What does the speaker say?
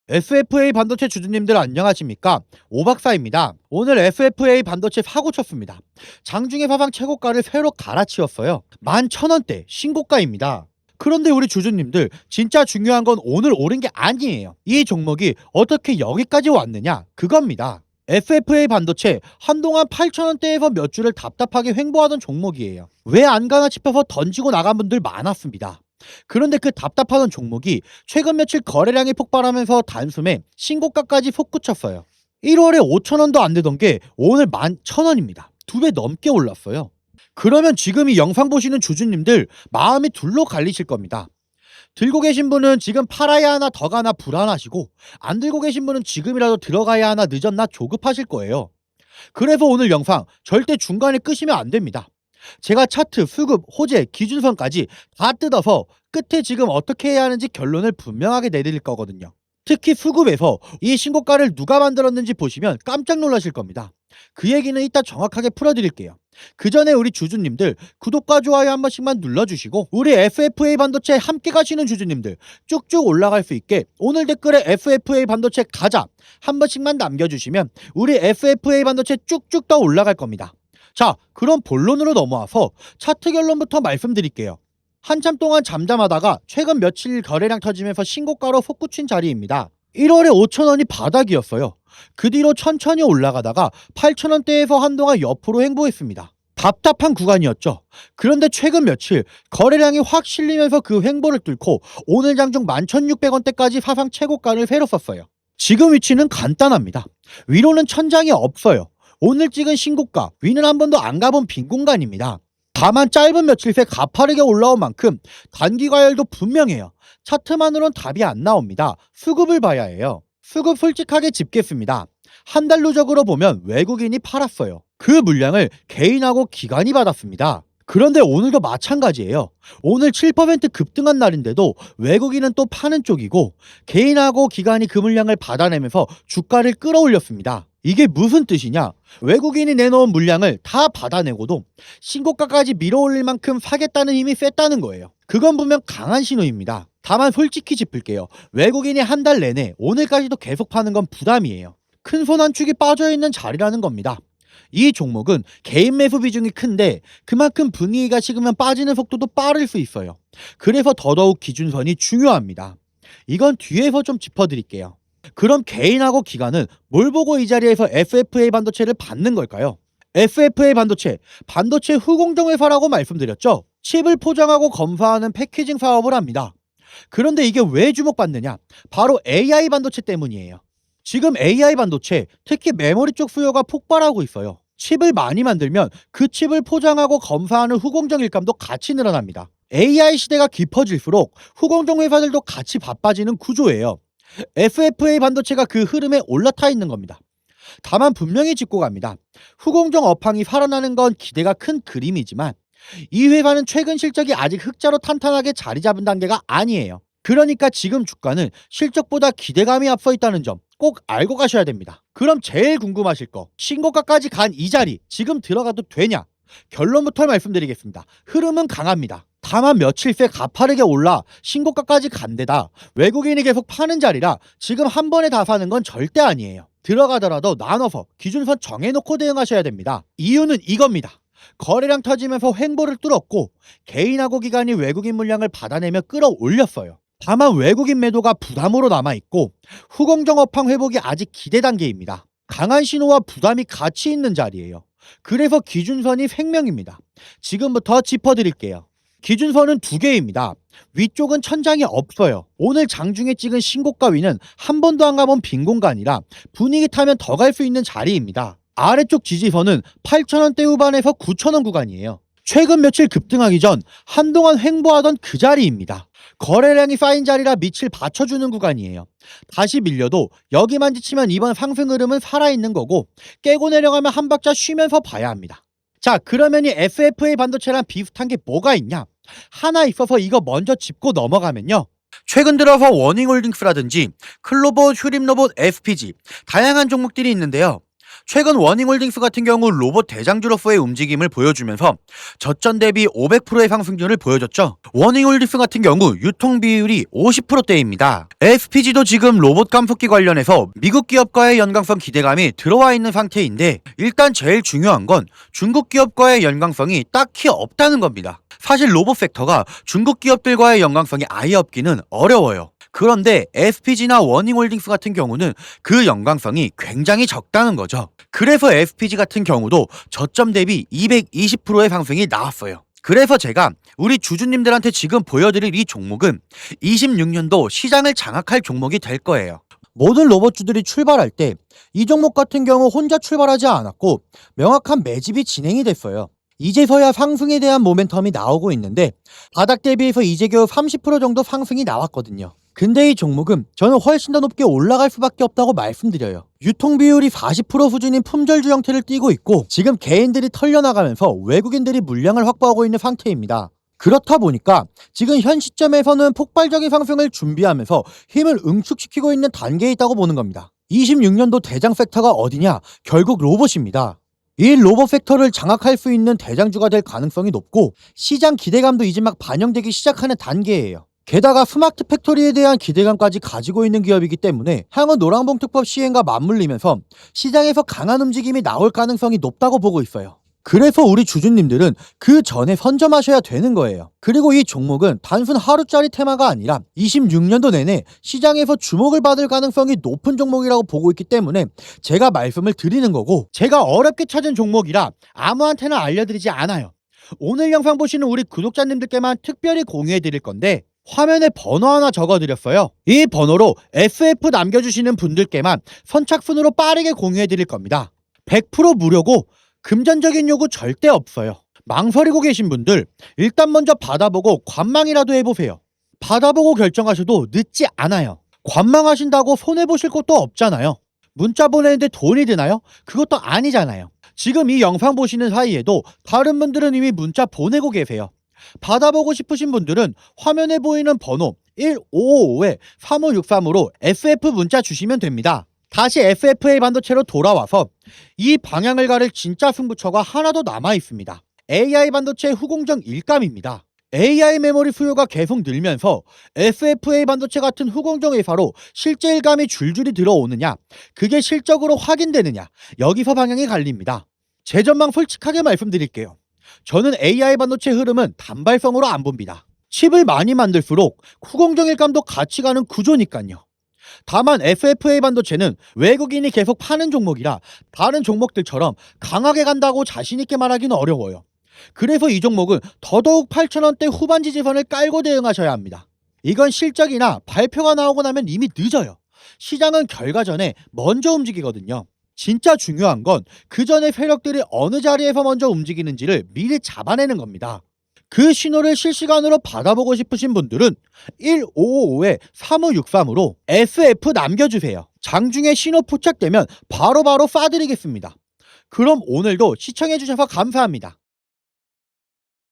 FFA 반도체 주주님들 안녕하십니까? 오박사입니다. 오늘 FFA 반도체 사고 쳤습니다. 장중에 사상 최고가를 새로 갈아치웠어요. 11,000원대 신고가입니다. 그런데 우리 주주님들 진짜 중요한 건 오늘 오른 게 아니에요. 이 종목이 어떻게 여기까지 왔느냐 그겁니다. FFA 반도체 한동안 8,000원대에서 몇 주를 답답하게 횡보하던 종목이에요. 왜 안 가나 싶어서 던지고 나간 분들 많았습니다. 그런데 그 답답하던 종목이 최근 며칠 거래량이 폭발하면서 단숨에 신고가까지 솟구쳤어요. 1월에 5,000원도 안 되던 게 오늘 11,000원입니다. 2배 넘게 올랐어요. 그러면 지금 이 영상 보시는 주주님들 마음이 둘로 갈리실 겁니다. 들고 계신 분은 지금 팔아야 하나 더 가나 불안하시고, 안 들고 계신 분은 지금이라도 들어가야 하나 늦었나 조급하실 거예요. 그래서 오늘 영상 절대 중간에 끄시면 안 됩니다. 제가 차트, 수급, 호재, 기준선까지 다 뜯어서 끝에 지금 어떻게 해야 하는지 결론을 분명하게 내드릴 거거든요. 특히 수급에서 이 신고가를 누가 만들었는지 보시면 깜짝 놀라실 겁니다. 그 얘기는 이따 정확하게 풀어드릴게요. 그 전에 우리 주주님들 구독과 좋아요 한 번씩만 눌러주시고, 우리 FFA 반도체 함께 가시는 주주님들 쭉쭉 올라갈 수 있게 오늘 댓글에 FFA 반도체 가자 한 번씩만 남겨주시면 우리 FFA 반도체 쭉쭉 더 올라갈 겁니다. 자, 그럼 본론으로 넘어와서 차트 결론부터 말씀드릴게요. 한참 동안 잠잠하다가 최근 며칠 거래량 터지면서 신고가로 솟구친 자리입니다. 1월에 5,000원이 바닥이었어요. 그 뒤로 천천히 올라가다가 8,000원대에서 한동안 옆으로 횡보했습니다. 답답한 구간이었죠. 그런데 최근 며칠 거래량이 확 실리면서 그 횡보를 뚫고 오늘 장중 11,600원대까지 사상 최고가를 새로 썼어요. 지금 위치는 간단합니다. 위로는 천장이 없어요. 오늘 찍은 신고가, 위는 한 번도 안 가본 빈 공간입니다. 다만 짧은 며칠 새 가파르게 올라온 만큼 단기 과열도 분명해요. 차트만으론 답이 안 나옵니다. 수급을 봐야 해요. 수급 솔직하게 짚겠습니다. 한 달 누적으로 보면 외국인이 팔았어요. 그 물량을 개인하고 기관이 받았습니다. 그런데 오늘도 마찬가지예요. 오늘 7% 급등한 날인데도 외국인은 또 파는 쪽이고, 개인하고 기관이 그 물량을 받아내면서 주가를 끌어올렸습니다. 이게 무슨 뜻이냐? 외국인이 내놓은 물량을 다 받아내고도 신고가까지 밀어올릴 만큼 사겠다는 힘이 셌다는 거예요. 그건 분명 강한 신호입니다. 다만 솔직히 짚을게요. 외국인이 한 달 내내 오늘까지도 계속 파는 건 부담이에요. 큰 손 한 축이 빠져있는 자리라는 겁니다. 이 종목은 개인 매수 비중이 큰데 그만큼 분위기가 식으면 빠지는 속도도 빠를 수 있어요. 그래서 더더욱 기준선이 중요합니다. 이건 뒤에서 좀 짚어드릴게요. 그럼 개인하고 기관은 뭘 보고 이 자리에서 FFA 반도체를 받는 걸까요? FFA 반도체, 반도체 후공정 회사라고 말씀드렸죠? 칩을 포장하고 검사하는 패키징 사업을 합니다. 그런데 이게 왜 주목받느냐? 바로 AI 반도체 때문이에요. 지금 AI 반도체, 특히 메모리 쪽 수요가 폭발하고 있어요. 칩을 많이 만들면 그 칩을 포장하고 검사하는 후공정 일감도 같이 늘어납니다. AI 시대가 깊어질수록 후공정 회사들도 같이 바빠지는 구조예요. FFA 반도체가 그 흐름에 올라타 있는 겁니다. 다만 분명히 짚고 갑니다. 후공정 업황이 살아나는 건 기대가 큰 그림이지만 이 회사는 최근 실적이 아직 흑자로 탄탄하게 자리 잡은 단계가 아니에요. 그러니까 지금 주가는 실적보다 기대감이 앞서 있다는 점 꼭 알고 가셔야 됩니다. 그럼 제일 궁금하실 거, 신고가까지 간 이 자리 지금 들어가도 되냐? 결론부터 말씀드리겠습니다. 흐름은 강합니다. 다만 며칠 새 가파르게 올라 신고가까지 간 데다 외국인이 계속 파는 자리라 지금 한 번에 다 사는 건 절대 아니에요. 들어가더라도 나눠서 기준선 정해놓고 대응하셔야 됩니다. 이유는 이겁니다. 거래량 터지면서 횡보를 뚫었고 개인하고 기관이 외국인 물량을 받아내며 끌어올렸어요. 다만 외국인 매도가 부담으로 남아있고 후공정 업황 회복이 아직 기대 단계입니다. 강한 신호와 부담이 같이 있는 자리예요. 그래서 기준선이 생명입니다. 지금부터 짚어드릴게요. 기준선은 두 개입니다. 위쪽은 천장이 없어요. 오늘 장중에 찍은 신고가 위는 한 번도 안 가본 빈 공간이라 분위기 타면 더 갈 수 있는 자리입니다. 아래쪽 지지선은 8,000원대 후반에서 9,000원 구간이에요. 최근 며칠 급등하기 전 한동안 횡보하던 그 자리입니다. 거래량이 쌓인 자리라 밑을 받쳐주는 구간이에요. 다시 밀려도 여기만 지치면 이번 상승 흐름은 살아있는 거고 깨고 내려가면 한 박자 쉬면서 봐야 합니다. 자, 그러면 이 FFA 반도체랑 비슷한 게 뭐가 있냐? 하나 있어서 이거 먼저 짚고 넘어가면요. 최근 들어서 워닝홀딩스라든지 클로버, 휴림로봇, SPG 다양한 종목들이 있는데요. 최근 워닝홀딩스 같은 경우 로봇 대장주로서의 움직임을 보여주면서 저점 대비 500%의 상승률을 보여줬죠. 워닝홀딩스 같은 경우 유통 비율이 50%대입니다. SPG도 지금 로봇 감속기 관련해서 미국 기업과의 연관성 기대감이 들어와 있는 상태인데, 일단 제일 중요한 건 중국 기업과의 연관성이 딱히 없다는 겁니다. 사실 로봇 섹터가 중국 기업들과의 연관성이 아예 없기는 어려워요. 그런데 SPG나 워닝홀딩스 같은 경우는 그 연관성이 굉장히 적다는 거죠. 그래서 SPG 같은 경우도 저점 대비 220%의 상승이 나왔어요. 그래서 제가 우리 주주님들한테 지금 보여드릴 이 종목은 26년도 시장을 장악할 종목이 될 거예요. 모든 로봇주들이 출발할 때 이 종목 같은 경우 혼자 출발하지 않았고 명확한 매집이 진행이 됐어요. 이제서야 상승에 대한 모멘텀이 나오고 있는데, 바닥 대비해서 이제 겨우 30% 정도 상승이 나왔거든요. 근데 이 종목은 저는 훨씬 더 높게 올라갈 수밖에 없다고 말씀드려요. 유통 비율이 40% 수준인 품절주 형태를 띠고 있고, 지금 개인들이 털려나가면서 외국인들이 물량을 확보하고 있는 상태입니다. 그렇다 보니까 지금 현 시점에서는 폭발적인 상승을 준비하면서 힘을 응축시키고 있는 단계에 있다고 보는 겁니다. 26년도 대장 섹터가 어디냐? 결국 로봇입니다. 이 로봇 섹터를 장악할 수 있는 대장주가 될 가능성이 높고, 시장 기대감도 이제 막 반영되기 시작하는 단계예요. 게다가 스마트 팩토리에 대한 기대감까지 가지고 있는 기업이기 때문에 향후 노란봉 특법 시행과 맞물리면서 시장에서 강한 움직임이 나올 가능성이 높다고 보고 있어요. 그래서 우리 주주님들은 그 전에 선점하셔야 되는 거예요. 그리고 이 종목은 단순 하루짜리 테마가 아니라 26년도 내내 시장에서 주목을 받을 가능성이 높은 종목이라고 보고 있기 때문에 제가 말씀을 드리는 거고, 제가 어렵게 찾은 종목이라 아무한테나 알려드리지 않아요. 오늘 영상 보시는 우리 구독자님들께만 특별히 공유해 드릴 건데, 화면에 번호 하나 적어드렸어요. 이 번호로 SF 남겨주시는 분들께만 선착순으로 빠르게 공유해 드릴 겁니다. 100% 무료고 금전적인 요구 절대 없어요. 망설이고 계신 분들 일단 먼저 받아보고 관망이라도 해보세요. 받아보고 결정하셔도 늦지 않아요. 관망하신다고 손해보실 것도 없잖아요. 문자 보내는데 돈이 드나요? 그것도 아니잖아요. 지금 이 영상 보시는 사이에도 다른 분들은 이미 문자 보내고 계세요. 받아보고 싶으신 분들은 화면에 보이는 번호 1555-3563으로 SF 문자 주시면 됩니다. 다시 FFA 반도체로 돌아와서 이 방향을 가를 진짜 승부처가 하나 더 남아 있습니다. AI 반도체 후공정 일감입니다. AI 메모리 수요가 계속 늘면서 FFA 반도체 같은 후공정 회사로 실제 일감이 줄줄이 들어오느냐, 그게 실적으로 확인되느냐, 여기서 방향이 갈립니다. 제 전망 솔직하게 말씀드릴게요. 저는 AI 반도체 흐름은 단발성으로 안 봅니다. 칩을 많이 만들수록 후공정 일감도 같이 가는 구조니까요. 다만 FFA 반도체는 외국인이 계속 파는 종목이라 다른 종목들처럼 강하게 간다고 자신있게 말하기는 어려워요. 그래서 이 종목은 더더욱 8,000원대 후반 지지선을 깔고 대응하셔야 합니다. 이건 실적이나 발표가 나오고 나면 이미 늦어요. 시장은 결과 전에 먼저 움직이거든요. 진짜 중요한 건 그 전에 세력들이 어느 자리에서 먼저 움직이는지를 미리 잡아내는 겁니다. 그 신호를 실시간으로 받아보고 싶으신 분들은 1555-3563으로 SF 남겨주세요. 장중에 신호 포착되면 바로바로 쏴드리겠습니다. 그럼 오늘도 시청해주셔서 감사합니다.